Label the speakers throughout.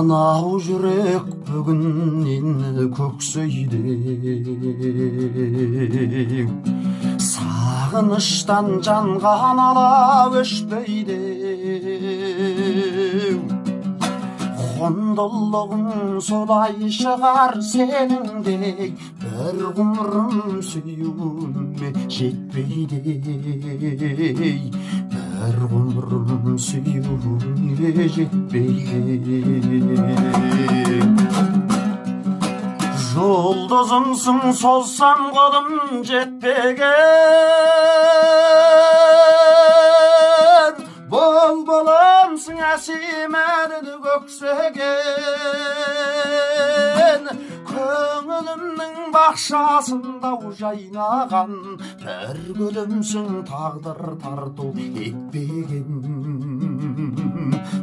Speaker 1: Анау жүрек бүгін нені көксейді, сағыныштан жанған ала өшпейді. Қондылығың солай шығар сеніңдей, бір ғұмырым сүюіме жетпейді. Бір ғұмырым сүюіме жетпейді. Жұлдызымсың, созсам қолым жетпеген, бұлбұлымсың, әсем әнді көксеген. Көңілімнің бақшасында жайнаған, бір гүлімсің, тағдыр тарту етпеген.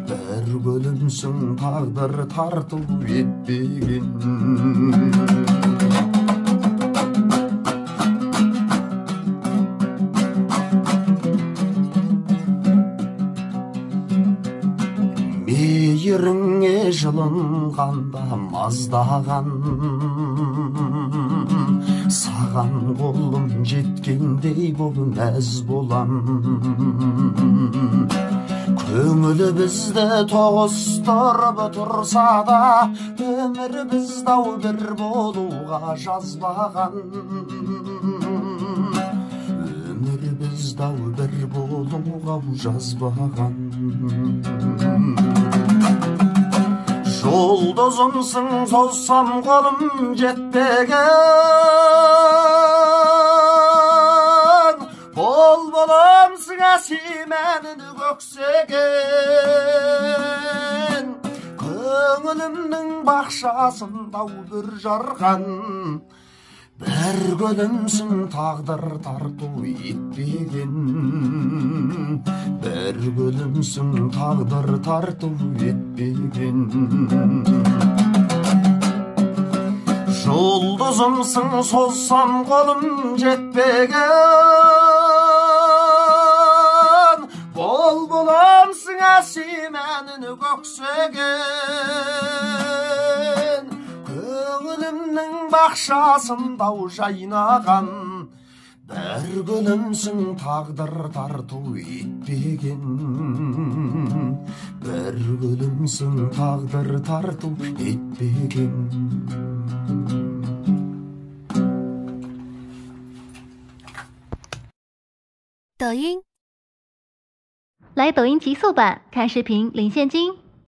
Speaker 1: Бір гүлімсің, тағдыр тарту етпеген. Мейіріңе жылынғанда маздаған, саған қолым жеткендей бұл мәз болам. Көңілі бізді тоғыстырып тұрса да, өмір бізді бір болуға жазбаған. Өмір бізді бір болуға жазбаған. Жұлдызымсың, созсам қолым жетпеген, бұлбұлымсың, әсем әнді көксеген. Көңілімнің бақшасында бір жарған, бір гүлімсің, тағдыр тарту етпеген. Бір гүлімсің, тағдыр тарту етпеген. Жұлдызымсың, созсам қолым жетпеген, бұлбұлымсың, әсем әнді көксеген. Көңілімнің бақшасында жайнаған, бір гүлімсің, тағдыр тарту етпеген. Бір гүлімсің, тағдыр тарту етпеген.
Speaker 2: 抖音，来抖音极速版看视频领现金。